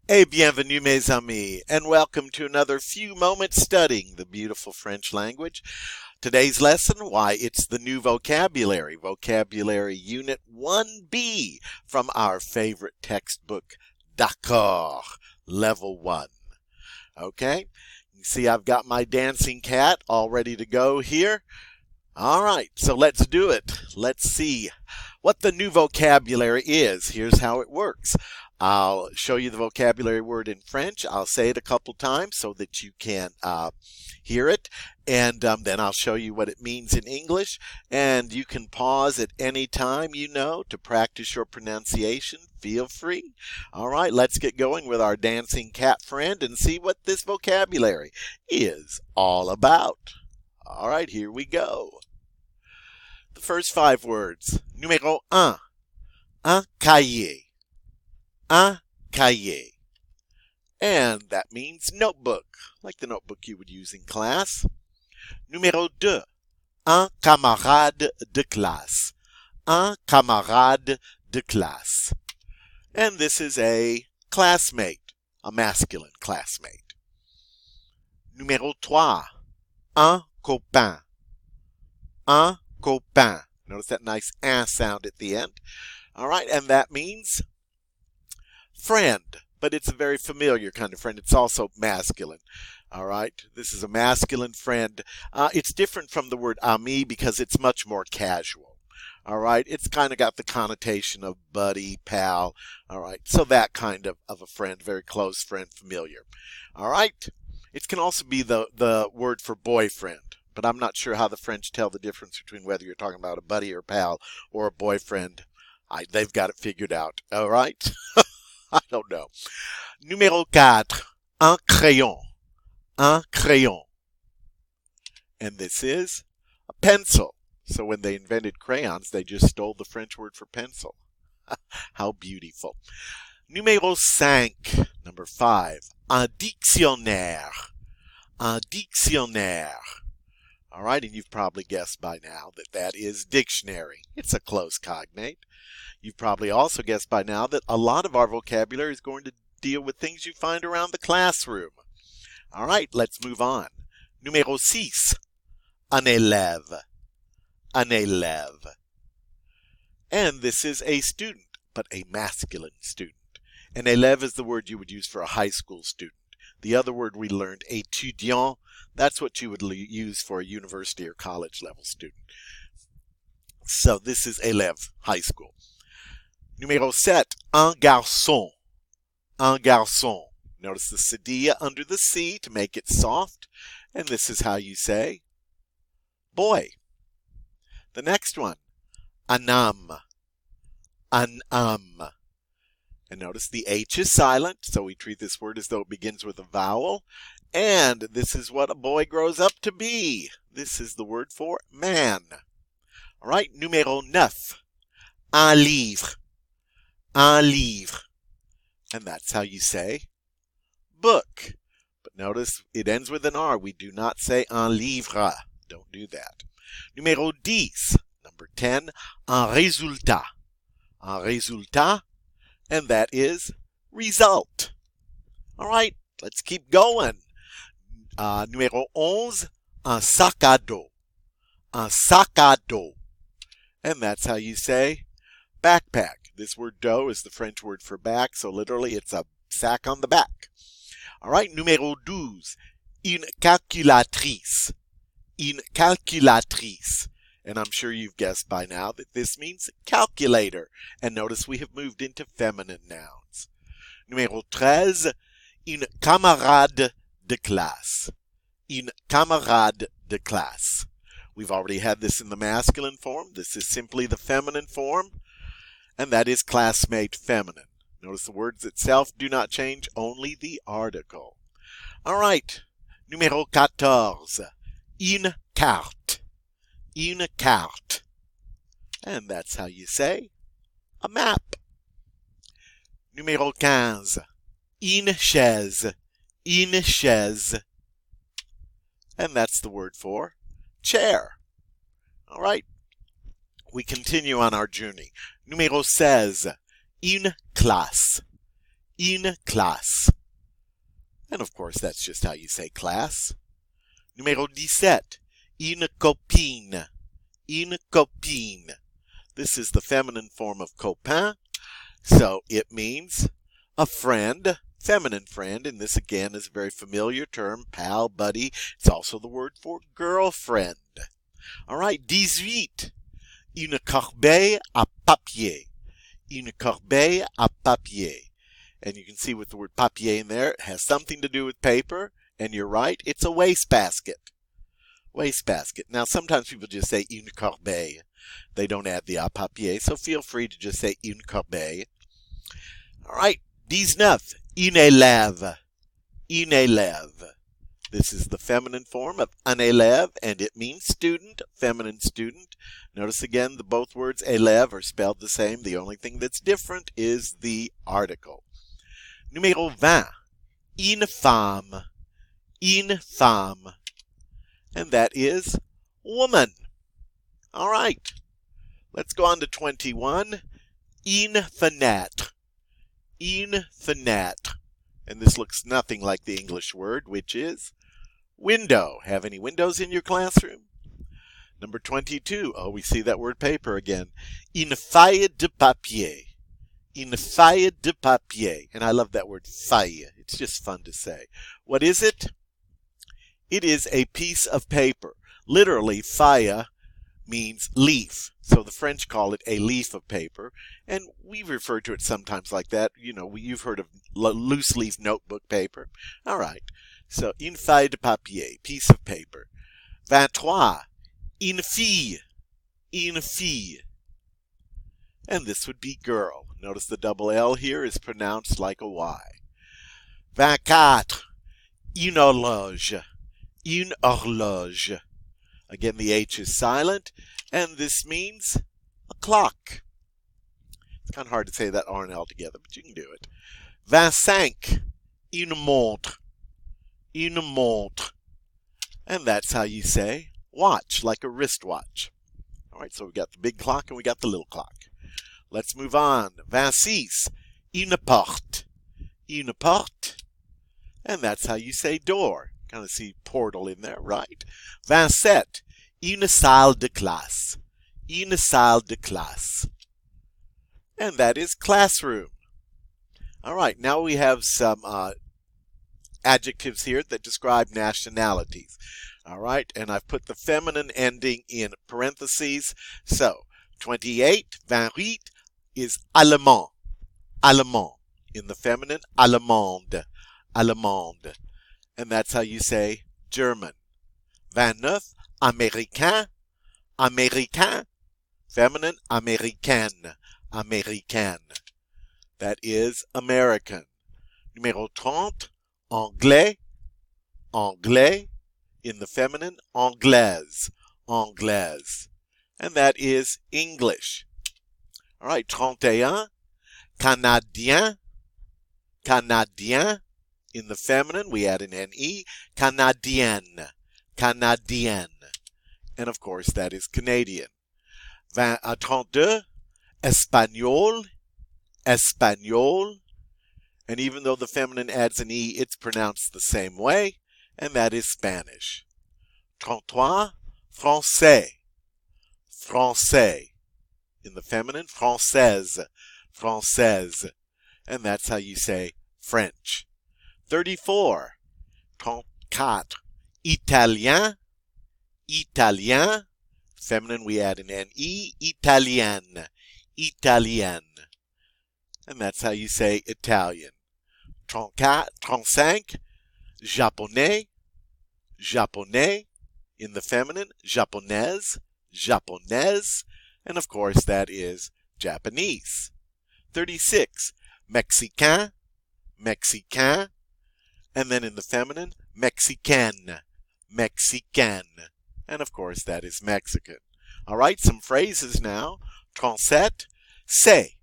Et bienvenue mes amis, and welcome to another few moments studying the beautiful French language. Today's lesson, why, it's the new vocabulary, vocabulary unit 1B from our favorite textbook, D'accord, level 1. Okay, you see I've got my dancing cat all ready to go here. All right, so let's do it. Let's see what the new vocabulary is. Here's how it works. I'll show you the vocabulary word in French. I'll say it a couple times so that you can hear it. And then I'll show you what it means in English. And you can pause at any time, to practice your pronunciation. Feel free. All right, let's get going with our dancing cat friend and see what this vocabulary is all about. All right, here we go. The first 5 words. Numéro 1. Un cahier. Un cahier. And that means notebook, like the notebook you would use in class. Numéro 2. Un camarade de classe. Un camarade de classe. And this is a classmate, a masculine classmate. Numéro 3. Un copain. Un copain. Notice that nice "un" sound at the end. All right, and that means friend, but it's a very familiar kind of friend. It's also masculine. All right, this is a masculine friend. It's different from the word ami because it's much more casual. All right, it's kind of got the connotation of buddy, pal. All right, so that kind of a friend, very close friend, familiar. All right, it can also be the word for boyfriend. But I'm not sure how the French tell the difference between whether you're talking about a buddy or pal or a boyfriend. They've got it figured out. All right? I don't know. Numéro 4. Un crayon. Un crayon. And this is a pencil. So when they invented crayons, they just stole the French word for pencil. How beautiful. Numéro 5. Number 5. Un dictionnaire. Un dictionnaire. All right, and you've probably guessed by now that that is dictionary. It's a close cognate. You've probably also guessed by now that a lot of our vocabulary is going to deal with things you find around the classroom. All right, let's move on. Numéro 6. Un élève. Un élève. And this is a student, but a masculine student. An élève is the word you would use for a high school student. The other word we learned, étudiant, that's what you would use for a university or college level student. So this is élève, high school. Numéro 7, un garçon. Un garçon. Notice the cedilla under the C to make it soft. And this is how you say boy. The next one, un homme. Un homme. And notice the H is silent, so we treat this word as though it begins with a vowel. And this is what a boy grows up to be. This is the word for man. All right, numéro 9. Un livre. Un livre. And that's how you say book. But notice it ends with an R. We do not say un livre. Don't do that. Numéro 10. Number 10. Un résultat. Un résultat. And that is result. All right, let's keep going. Numéro 11, un sac à dos. Un sac à dos. And that's how you say backpack. This word dos is the French word for back, so literally it's a sack on the back. All right, numéro 12, une calculatrice. Une calculatrice. And I'm sure you've guessed by now that this means calculator. And notice we have moved into feminine nouns. Numéro 13, une camarade de classe. Une camarade de classe. We've already had this in the masculine form. This is simply the feminine form. And that is classmate feminine. Notice the words itself do not change, only the article. All right. Numéro 14, une carte. Une carte. And that's how you say a map. Numéro 15. Une chaise. Une chaise. And that's the word for chair. All right. We continue on our journey. Numéro 16. Une classe. une classe. And of course, that's just how you say class. Numéro 17, une copine. Une copine. This is the feminine form of copain, so it means a friend, feminine friend, and this again is a very familiar term, pal, buddy. It's also the word for girlfriend. All right, 18, une corbeille à papier. Une corbeille à papier. And you can see with the word papier in there, it has something to do with paper. And you're right, it's a wastebasket. Wastebasket. Now, sometimes people just say une corbeille. They don't add the à papier, so feel free to just say une corbeille. All right, 19, une élève. Une élève. This is the feminine form of un élève, and it means student, feminine student. Notice again, both words élève are spelled the same. The only thing that's different is the article. Numéro 20, une femme. Une femme. And that is woman. All right. Let's go on to 21. Une fenêtre. Une fenêtre. And this looks nothing like the English word, which is window. Have any windows in your classroom? Number 22. Oh, we see that word paper again. Une feuille de papier. Une feuille de papier. And I love that word feuille. It's just fun to say. What is it? It is a piece of paper. Literally, feuille means leaf. So the French call it a leaf of paper. And we refer to it sometimes like that. You know, you've heard of loose leaf notebook paper. All right. So, une feuille de papier, piece of paper. 23, une fille. Une fille. And this would be girl. Notice the double L here is pronounced like a Y. 24, une horloge. Une horloge. Again, the H is silent, and this means a clock. It's kind of hard to say that R and L together, but you can do it. 25, une montre. Une montre. And that's how you say watch, like a wristwatch. All right, so we've got the big clock and we got the little clock. Let's move on. 26, une porte. Une porte. And that's how you say door. Kind of see portal in there, right? 27, une salle de classe. Une salle de classe. And that is classroom. All right, now we have some adjectives here that describe nationalities. All right, and I've put the feminine ending in parentheses. So, 28, 28 is allemand. Allemand. In the feminine, allemande. Allemande. And that's how you say German. 29, américain. Américain. Feminine, américaine. Américaine. That is American. Numéro 30, anglais. Anglais. In the feminine, anglaise. Anglaise. And that is English. All right, 31, canadien. Canadien. In the feminine, we add an N-E. Canadienne. Canadienne. And of course, that is Canadian. 32, espagnol. Espagnol. And even though the feminine adds an E, it's pronounced the same way. And that is Spanish. 33, français. Français. In the feminine, française. Française. And that's how you say French. 34, 34, italien. Italien. Feminine, we add an N-E. Italienne. Italienne. And that's how you say Italian. 34, 35, japonais. Japonais. In the feminine, japonaise. Japonaise. And of course, that is Japanese. 36, mexicain. Mexicain. And then in the feminine, mexicaine. Mexicaine. And of course, that is Mexican. All right, some phrases now. 37, c'est.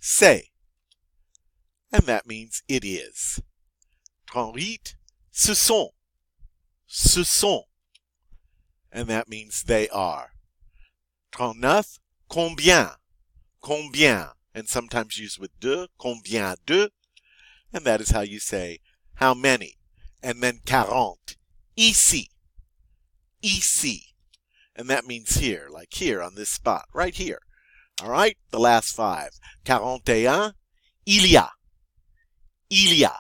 C'est. And that means it is. 38, ce sont. Ce sont. And that means they are. 39, combien. Combien. and sometimes used with de, combien de, and that is how you say how many. And then 40, ici, ici, and that means here, like here on this spot, right here. All right, the last 5. 41, il y a,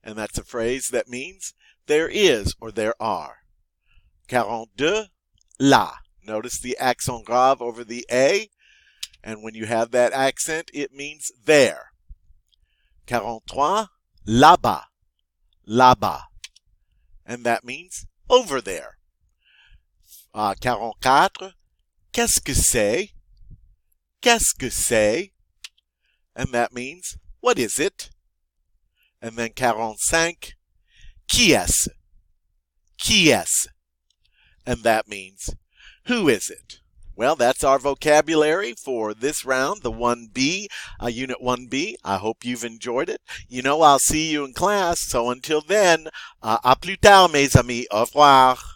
and that's a phrase that means there is or there are. 42, là. Notice the accent grave over the A, and when you have that accent, it means there. 43, là-bas, là-bas, and that means over there. 44, qu'est-ce que c'est? Qu'est-ce que c'est? And that means, what is it? And then 45, qui est-ce? Qui est-ce? And that means, who is it? Well, that's our vocabulary for this round, the 1B, Unit 1B. I hope you've enjoyed it. You know, I'll see you in class, so until then, à plus tard, mes amis. Au revoir.